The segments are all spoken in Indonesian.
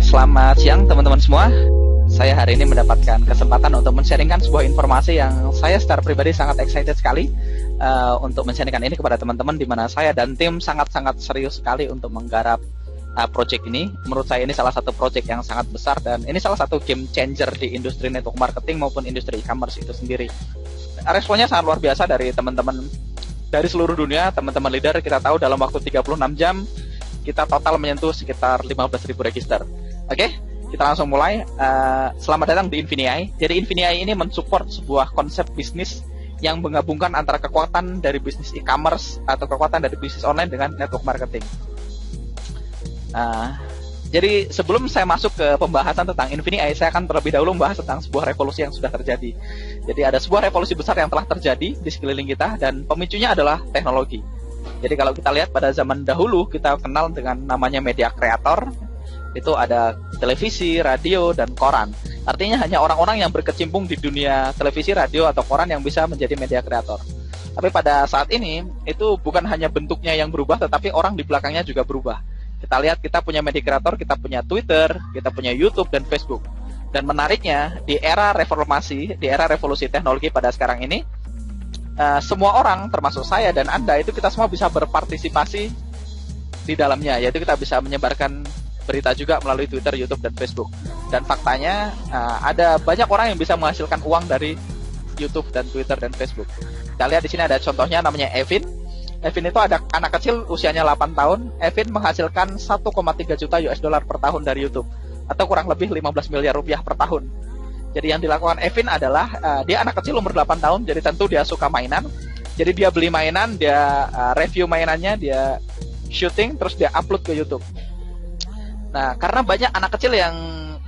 Selamat siang teman-teman semua. Saya hari ini mendapatkan kesempatan untuk men-sharingkan sebuah informasi yang saya secara pribadi sangat excited sekali untuk men-sharingkan ini kepada teman-teman, di mana saya dan tim sangat-sangat serius sekali untuk menggarap project ini. Menurut saya ini salah satu project yang sangat besar dan ini salah satu game changer di industri network marketing maupun industri e-commerce itu sendiri. Responnya sangat luar biasa dari teman-teman dari seluruh dunia, teman-teman leader. Kita tahu dalam waktu 36 jam kita total menyentuh sekitar 15.000 register. Oke, kita langsung mulai. Selamat datang di Infinii. Jadi Infinii ini mensupport sebuah konsep bisnis yang menggabungkan antara kekuatan dari bisnis e-commerce atau kekuatan dari bisnis online dengan network marketing. Jadi sebelum saya masuk ke pembahasan tentang Infinii, saya akan terlebih dahulu membahas tentang sebuah revolusi yang sudah terjadi. Jadi ada sebuah revolusi besar yang telah terjadi di sekeliling kita dan pemicunya adalah teknologi. Jadi kalau kita lihat pada zaman dahulu, kita kenal dengan namanya media kreator. Itu ada televisi, radio, dan koran. Artinya hanya orang-orang yang berkecimpung di dunia televisi, radio, atau koran yang bisa menjadi media kreator. Tapi pada saat ini, itu bukan hanya bentuknya yang berubah, tetapi orang di belakangnya juga berubah. Kita lihat, kita punya media kreator, kita punya Twitter, kita punya YouTube, dan Facebook. Dan menariknya, di era reformasi, di era revolusi teknologi pada sekarang ini, semua orang, termasuk saya dan Anda, itu kita semua bisa berpartisipasi di dalamnya, yaitu kita bisa menyebarkan berita juga melalui Twitter, YouTube, dan Facebook. Dan faktanya ada banyak orang yang bisa menghasilkan uang dari YouTube dan Twitter dan Facebook. Kita lihat di sini ada contohnya, namanya Evin. Evin itu ada anak kecil usianya 8 tahun. Evin menghasilkan 1,3 juta US dollar per tahun dari YouTube, atau kurang lebih 15 miliar rupiah per tahun. Jadi yang dilakukan Evin adalah dia anak kecil umur 8 tahun, jadi tentu dia suka mainan. Jadi dia beli mainan, dia review mainannya, dia shooting, terus dia upload ke YouTube. Nah, karena banyak anak kecil yang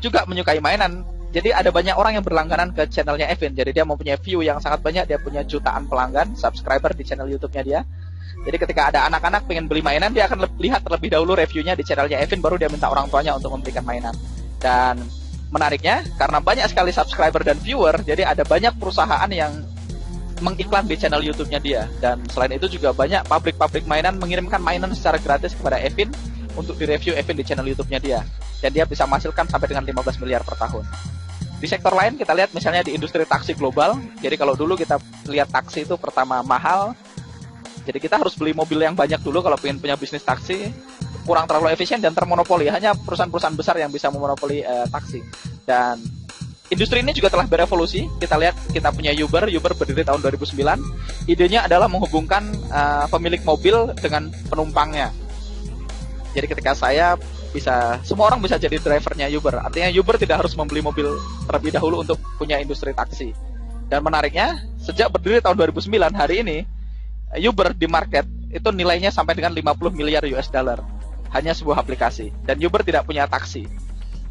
juga menyukai mainan, jadi ada banyak orang yang berlangganan ke channelnya Evin. Jadi dia mempunyai view yang sangat banyak, dia punya jutaan pelanggan, subscriber di channel YouTube-nya dia. Jadi ketika ada anak-anak pengen beli mainan, dia akan lihat terlebih dahulu reviewnya di channelnya Evin, baru dia minta orang tuanya untuk membelikan mainan. Dan menariknya, karena banyak sekali subscriber dan viewer, jadi ada banyak perusahaan yang mengiklan di channel YouTube-nya dia. Dan selain itu juga banyak pabrik-pabrik mainan mengirimkan mainan secara gratis kepada Evin untuk direview Evin di channel YouTube-nya dia. Dan dia bisa menghasilkan sampai dengan 15 miliar per tahun. Di sektor lain kita lihat misalnya di industri taksi global. Jadi kalau dulu kita lihat taksi itu pertama mahal. Jadi kita harus beli mobil yang banyak dulu kalau ingin punya bisnis taksi. Kurang terlalu efisien dan termonopoli. Hanya perusahaan-perusahaan besar yang bisa memonopoli taksi. Dan industri ini juga telah berevolusi. Kita lihat kita punya Uber. Uber berdiri tahun 2009. Idenya adalah menghubungkan pemilik mobil dengan penumpangnya. Jadi ketika semua orang bisa jadi drivernya Uber. Artinya Uber tidak harus membeli mobil terlebih dahulu untuk punya industri taksi. Dan menariknya, sejak berdiri tahun 2009, hari ini Uber di market itu nilainya sampai dengan 50 miliar US dollar. Hanya sebuah aplikasi. Dan Uber tidak punya taksi.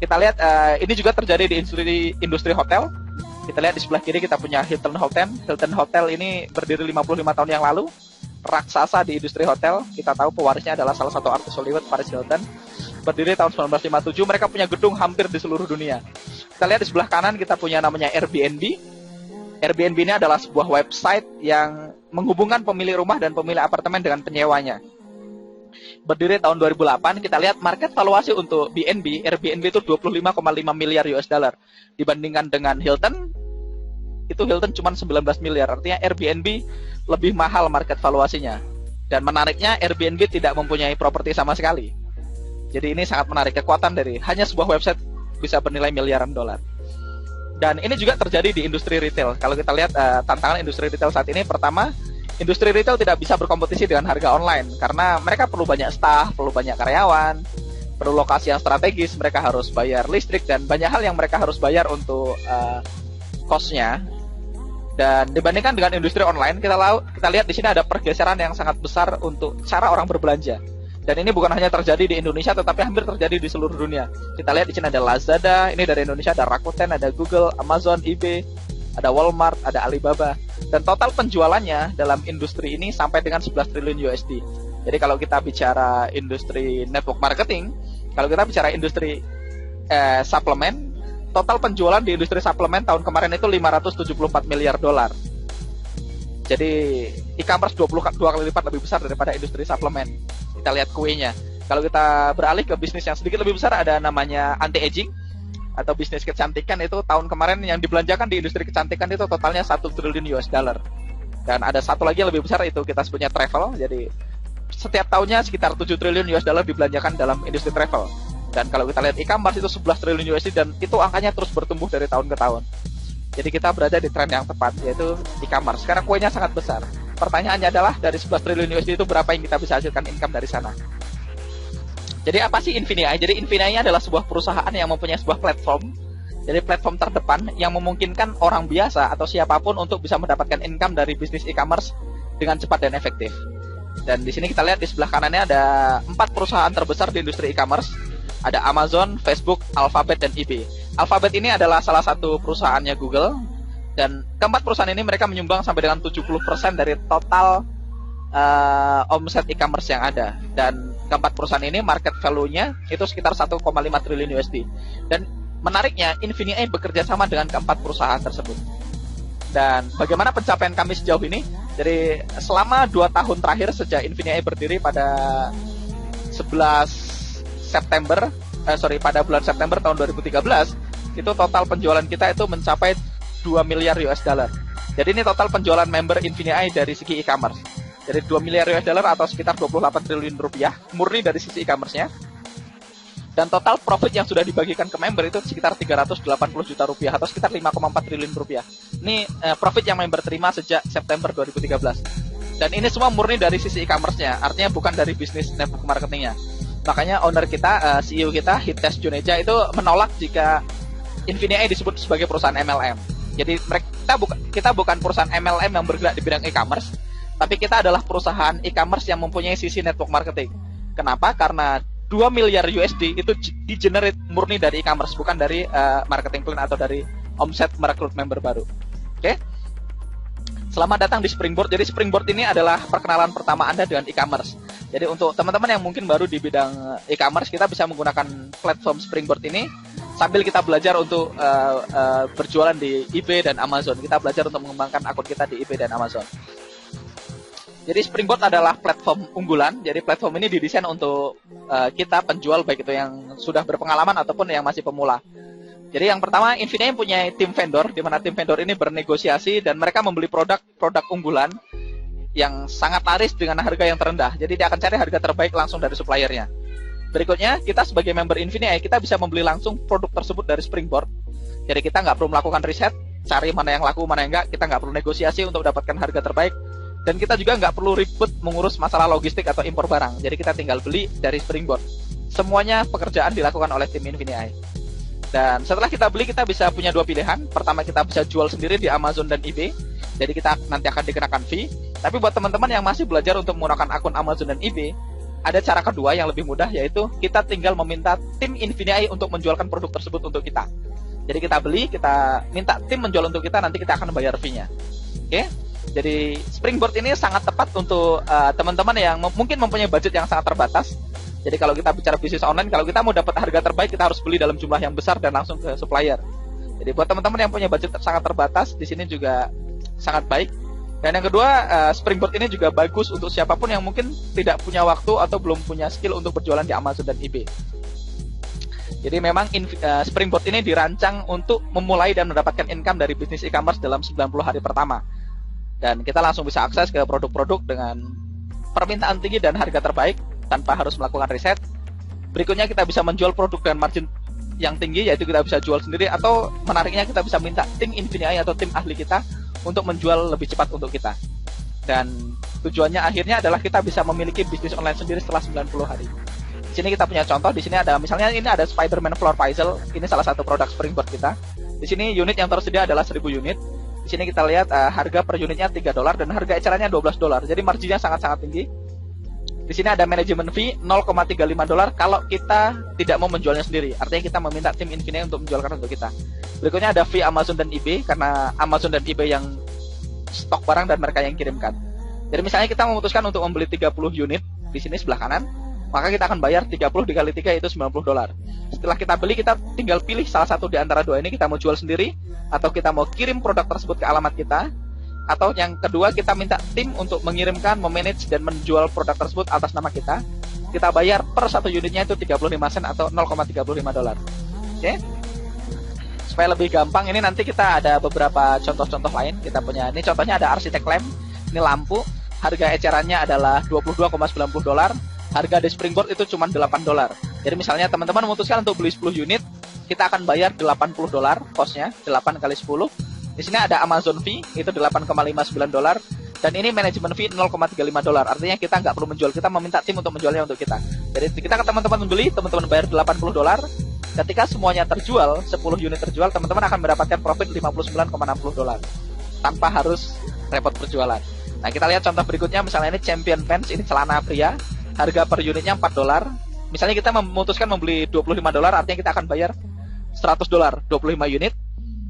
Kita lihat ini juga terjadi di industri hotel. Kita lihat di sebelah kiri kita punya Hilton Hotel. Hilton Hotel ini berdiri 55 tahun yang lalu. Raksasa di industri hotel. Kita tahu pewarisnya adalah salah satu artis Hollywood, Paris Hilton. Berdiri tahun 1957. Mereka punya gedung hampir di seluruh dunia. Kita lihat di sebelah kanan kita punya namanya Airbnb. Airbnb ini adalah sebuah website yang menghubungkan pemilik rumah dan pemilik apartemen dengan penyewanya. Berdiri tahun 2008, kita lihat market valuasi untuk Airbnb itu 25,5 miliar US dollar. Dibandingkan dengan Hilton, itu Hilton cuma 19 miliar. Artinya Airbnb lebih mahal market valuasinya. Dan menariknya, Airbnb tidak mempunyai properti sama sekali. Jadi ini sangat menarik, kekuatan dari hanya sebuah website bisa bernilai miliaran dolar. Dan ini juga terjadi di industri retail. Kalau kita lihat tantangan industri retail saat ini, pertama, industri retail tidak bisa berkompetisi dengan harga online karena mereka perlu banyak staff, perlu banyak karyawan, perlu lokasi yang strategis, mereka harus bayar listrik dan banyak hal yang mereka harus bayar untuk cost-nya. Dan dibandingkan dengan industri online, kita lihat di sini ada pergeseran yang sangat besar untuk cara orang berbelanja. Dan ini bukan hanya terjadi di Indonesia, tetapi hampir terjadi di seluruh dunia. Kita lihat di sini ada Lazada, ini dari Indonesia ada Rakuten, ada Google, Amazon, eBay, ada Walmart, ada Alibaba. Dan total penjualannya dalam industri ini sampai dengan 11 triliun USD. Jadi kalau kita bicara industri network marketing, kalau kita bicara industri suplemen, total penjualan di industri suplemen tahun kemarin itu 574 miliar dolar. Jadi e-commerce 22 kali lipat lebih besar daripada industri suplemen. Kita lihat kuenya. Kalau kita beralih ke bisnis yang sedikit lebih besar, ada namanya anti-aging atau bisnis kecantikan. Itu tahun kemarin yang dibelanjakan di industri kecantikan itu totalnya 1 triliun US dollar. Dan ada satu lagi yang lebih besar, itu kita sebutnya travel. Jadi setiap tahunnya sekitar 7 triliun US dollar dibelanjakan dalam industri travel. Dan kalau kita lihat e-commerce itu 11 triliun USD, dan itu angkanya terus bertumbuh dari tahun ke tahun. Jadi kita berada di tren yang tepat, yaitu e-commerce. Karena kuenya sangat besar. Pertanyaannya adalah, dari 11 triliun USD itu berapa yang kita bisa hasilkan income dari sana? Jadi apa sih Infinii? Jadi Infinii adalah sebuah perusahaan yang mempunyai sebuah platform. Jadi platform terdepan yang memungkinkan orang biasa atau siapapun untuk bisa mendapatkan income dari bisnis e-commerce dengan cepat dan efektif. Dan di sini kita lihat di sebelah kanannya ada 4 perusahaan terbesar di industri e-commerce. Ada Amazon, Facebook, Alphabet, dan eBay. Alphabet ini adalah salah satu perusahaannya Google, dan keempat perusahaan ini mereka menyumbang sampai dengan 70% dari total omset e-commerce yang ada. Dan keempat perusahaan ini market value-nya itu sekitar 1,5 triliun USD. Dan menariknya, Infinii bekerja sama dengan keempat perusahaan tersebut. Dan bagaimana pencapaian kami sejauh ini? Jadi selama 2 tahun terakhir sejak Infinii berdiri pada pada bulan September tahun 2013, itu total penjualan kita itu mencapai 2 miliar US dollar. Jadi ini total penjualan member Infinii dari segi e-commerce. Jadi 2 miliar US dollar atau sekitar 28 triliun rupiah murni dari sisi e-commerce-nya. Dan total profit yang sudah dibagikan ke member itu sekitar 380 juta rupiah atau sekitar 5,4 triliun rupiah. Ini profit yang member terima sejak September 2013. Dan ini semua murni dari sisi e-commerce-nya, artinya bukan dari bisnis network marketing-nya. Makanya owner kita, CEO kita, Hitesh Juneja, itu menolak jika Infinii disebut sebagai perusahaan MLM. Jadi kita bukan perusahaan MLM yang bergerak di bidang e-commerce, tapi kita adalah perusahaan e-commerce yang mempunyai sisi network marketing. Kenapa? Karena 2 miliar USD itu di-generate murni dari e-commerce, bukan dari marketing plan atau dari omset merekrut member baru. Oke? Selamat datang di Springboard. Jadi Springboard ini adalah perkenalan pertama Anda dengan e-commerce. Jadi untuk teman-teman yang mungkin baru di bidang e-commerce, kita bisa menggunakan platform Springboard ini sambil kita belajar untuk berjualan di eBay dan Amazon. Kita belajar untuk mengembangkan akun kita di eBay dan Amazon. Jadi Springboard adalah platform unggulan. Jadi platform ini didesain untuk kita penjual, baik itu yang sudah berpengalaman ataupun yang masih pemula. Jadi yang pertama, Infinii punya tim vendor, di mana tim vendor ini bernegosiasi dan mereka membeli produk unggulan yang sangat laris dengan harga yang terendah. Jadi dia akan cari harga terbaik langsung dari suppliernya. Berikutnya, kita sebagai member Infinii, kita bisa membeli langsung produk tersebut dari Springboard. Jadi kita nggak perlu melakukan riset, cari mana yang laku, mana yang nggak. Kita nggak perlu negosiasi untuk mendapatkan harga terbaik. Dan kita juga nggak perlu ribet mengurus masalah logistik atau impor barang. Jadi kita tinggal beli dari Springboard. Semuanya pekerjaan dilakukan oleh tim Infinii. Dan setelah kita beli, kita bisa punya 2 pilihan. Pertama, kita bisa jual sendiri di Amazon dan eBay. Jadi kita nanti akan dikenakan fee. Tapi buat teman-teman yang masih belajar untuk menggunakan akun Amazon dan eBay, ada cara kedua yang lebih mudah, yaitu kita tinggal meminta tim Infinii untuk menjualkan produk tersebut untuk kita. Jadi kita beli, kita minta tim menjual untuk kita, nanti kita akan bayar fee-nya. Oke? Jadi Springboard ini sangat tepat untuk teman-teman yang mungkin mempunyai budget yang sangat terbatas. Jadi kalau kita bicara bisnis online, kalau kita mau dapat harga terbaik, kita harus beli dalam jumlah yang besar dan langsung ke supplier. Jadi buat teman-teman yang punya budget sangat terbatas, di sini juga sangat baik. Dan yang kedua, Springboard ini juga bagus untuk siapapun yang mungkin tidak punya waktu atau belum punya skill untuk berjualan di Amazon dan eBay. Jadi memang Springboard ini dirancang untuk memulai dan mendapatkan income dari bisnis e-commerce dalam 90 hari pertama. Dan kita langsung bisa akses ke produk-produk dengan permintaan tinggi dan harga terbaik tanpa harus melakukan riset. Berikutnya, kita bisa menjual produk dengan margin yang tinggi, yaitu kita bisa jual sendiri, atau menariknya kita bisa minta tim Infinii atau tim ahli kita untuk menjual lebih cepat untuk kita. Dan tujuannya akhirnya adalah kita bisa memiliki bisnis online sendiri setelah 90 hari. Di sini kita punya contoh. Di sini ada, misalnya ini ada Spider-Man Floor Puzzle. Ini salah satu produk Springboard kita. Di sini unit yang tersedia adalah 1000 unit. Di sini kita lihat harga per unitnya $3 dan harga ecerannya $12. Jadi marginnya sangat-sangat tinggi. Di sini ada manajemen fee $0,35 kalau kita tidak mau menjualnya sendiri. Artinya kita meminta tim Infinii untuk menjualkan untuk kita. Berikutnya ada fee Amazon dan eBay, karena Amazon dan eBay yang stok barang dan mereka yang kirimkan. Jadi misalnya kita memutuskan untuk membeli 30 unit di sini sebelah kanan, maka kita akan bayar 30 dikali 3 itu $90. Setelah kita beli, kita tinggal pilih salah satu di antara dua ini, kita mau jual sendiri atau kita mau kirim produk tersebut ke alamat kita. Atau yang kedua, kita minta tim untuk mengirimkan, memanage dan menjual produk tersebut atas nama kita. kita bayar per satu unitnya itu 35 sen atau 0,35 dolar. Oke. Supaya lebih gampang, ini nanti kita ada beberapa contoh-contoh lain. Kita punya, ini contohnya ada arsitek lamp, ini lampu, harga ecerannya adalah 22,90 dolar, harga di Springboard itu cuma 8 dolar. Jadi misalnya teman-teman memutuskan untuk beli 10 unit, kita akan bayar 80 dolar costnya, 8 kali 10. Di sini ada Amazon fee, itu 8,59 dolar. Dan ini manajemen fee 0,35 dolar. Artinya kita nggak perlu menjual, kita meminta tim untuk menjualnya untuk kita. Jadi kita ke teman-teman membeli, teman-teman bayar 80 dolar. Ketika semuanya terjual, 10 unit terjual, teman-teman akan mendapatkan profit 59,60 dolar. Tanpa harus repot berjualan. Nah, kita lihat contoh berikutnya, misalnya ini Champion Pants, ini celana pria. Harga per unitnya 4 dolar. Misalnya kita memutuskan membeli 25 dolar, artinya kita akan bayar 100 dolar, 25 unit.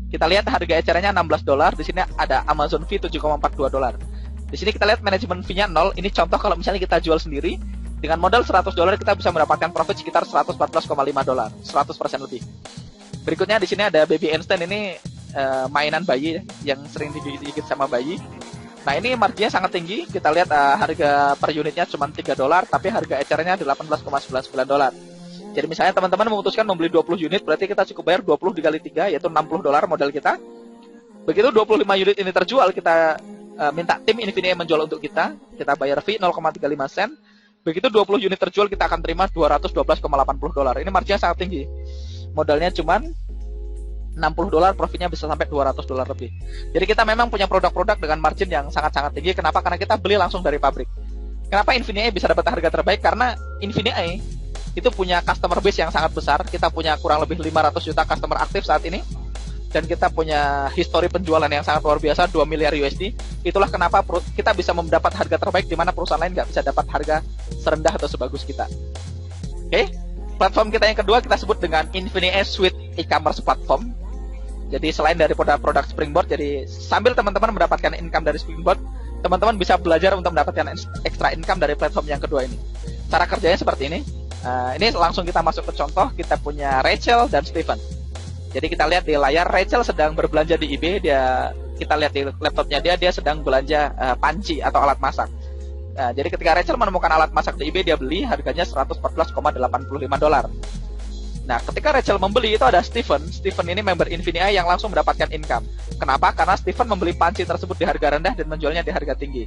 Kita lihat harga ecerannya 16 dolar. Di sini ada Amazon fee 7,42 dolar. Di sini kita lihat manajemen fee-nya 0. Ini contoh kalau misalnya kita jual sendiri, dengan modal 100 dolar kita bisa mendapatkan profit sekitar 114,5 dolar, 100% lebih. Berikutnya di sini ada Baby Einstein, ini mainan bayi yang sering digigit sama bayi. Nah, ini marginnya sangat tinggi. Kita lihat harga per unitnya cuma 3 dolar, tapi harga ecerannya 18,99 dolar. Jadi misalnya teman-teman memutuskan membeli 20 unit, berarti kita cukup bayar 20 dikali 3, yaitu 60 dolar modal kita. Begitu 25 unit ini terjual, kita minta tim Infinity menjual untuk kita bayar fee 0,35 sen. Begitu 20 unit terjual, kita akan terima 212,80 dolar. Ini marginnya sangat tinggi. Modalnya cuma 60 dolar, profitnya bisa sampai 200 dolar lebih. Jadi kita memang punya produk-produk dengan margin yang sangat-sangat tinggi. Kenapa? Karena kita beli langsung dari pabrik. Kenapa Infinity bisa dapat harga terbaik? Karena Infinity itu punya customer base yang sangat besar. Kita punya kurang lebih 500 juta customer aktif saat ini. Dan kita punya histori penjualan yang sangat luar biasa, 2 miliar USD. Itulah kenapa kita bisa mendapat harga terbaik di mana perusahaan lain nggak bisa dapat harga serendah atau sebagus kita. Oke, platform kita yang kedua kita sebut dengan Infinity Suite e-commerce platform. Jadi selain dari produk Springboard, jadi sambil teman-teman mendapatkan income dari Springboard, teman-teman bisa belajar untuk mendapatkan extra income dari platform yang kedua ini. Cara kerjanya seperti ini. Ini langsung kita masuk ke contoh. Kita punya Rachel dan Stephen. Jadi kita lihat di layar, Rachel sedang berbelanja di eBay. Kita lihat di laptopnya dia sedang belanja panci atau alat masak. Jadi ketika Rachel menemukan alat masak di eBay, dia beli, harganya 114,85 dolar. Nah, ketika Rachel membeli, itu ada Stephen. Stephen ini member Infinity yang langsung mendapatkan income. Kenapa? Karena Stephen membeli panci tersebut di harga rendah dan menjualnya di harga tinggi.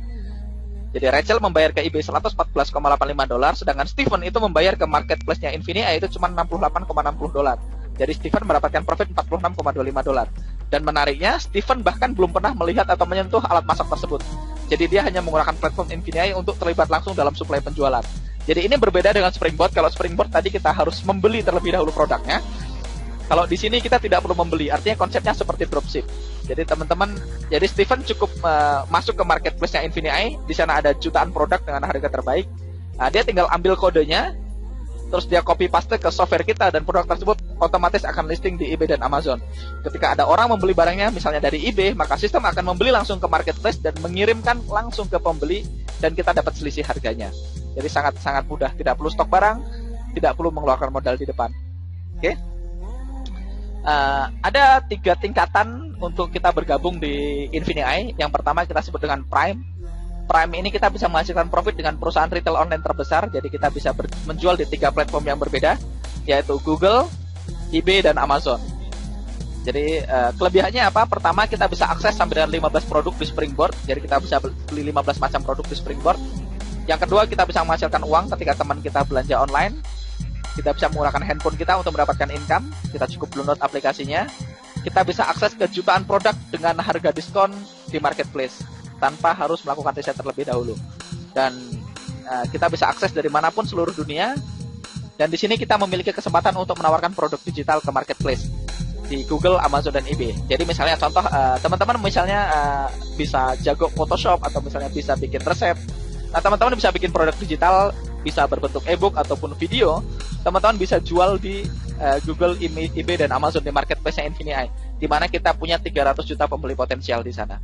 Jadi Rachel membayar ke eBay 114,85 dolar, sedangkan Stephen itu membayar ke marketplace-nya Infinity itu cuma 68,60 dolar. Jadi Stephen mendapatkan profit 46,25 dolar. Dan menariknya, Stephen bahkan belum pernah melihat atau menyentuh alat masak tersebut. Jadi dia hanya menggunakan platform Infinity untuk terlibat langsung dalam suplai penjualan. Jadi ini berbeda dengan Springboard. Kalau Springboard tadi kita harus membeli terlebih dahulu produknya. Kalau di sini kita tidak perlu membeli, artinya konsepnya seperti dropship. Jadi teman-teman, jadi Stephen cukup masuk ke marketplace-nya Infinity. Di sana ada jutaan produk dengan harga terbaik. Dia tinggal ambil kodenya, terus dia copy paste ke software kita, dan produk tersebut otomatis akan listing di eBay dan Amazon. Ketika ada orang membeli barangnya misalnya dari eBay, maka sistem akan membeli langsung ke marketplace dan mengirimkan langsung ke pembeli, dan kita dapat selisih harganya. Jadi sangat-sangat mudah, tidak perlu stok barang, tidak perlu mengeluarkan modal di depan. Oke. Ada 3 tingkatan untuk kita bergabung di Infinity. Yang pertama kita sebut dengan Prime. Prime ini kita bisa menghasilkan profit dengan perusahaan retail online terbesar. Jadi kita bisa menjual di 3 platform yang berbeda, yaitu Google, eBay, dan Amazon. Jadi kelebihannya apa? Pertama, kita bisa akses sampai dengan 15 produk di Springboard. Jadi kita bisa beli 15 macam produk di Springboard. Yang kedua, kita bisa menghasilkan uang ketika teman kita belanja online. Kita bisa menggunakan handphone kita untuk mendapatkan income. Kita cukup download aplikasinya. Kita bisa akses ke jutaan produk dengan harga diskon di marketplace tanpa harus melakukan riset terlebih dahulu. Dan kita bisa akses dari manapun seluruh dunia. Dan di sini kita memiliki kesempatan untuk menawarkan produk digital ke marketplace di Google, Amazon, dan eBay. Jadi misalnya contoh, teman-teman misalnya bisa jago Photoshop atau misalnya bisa bikin resep. Nah, teman-teman bisa bikin produk digital, bisa berbentuk e-book ataupun video. Teman-teman bisa jual di Google, eBay, dan Amazon di marketplace-nya Infinity, di mana kita punya 300 juta pembeli potensial di sana.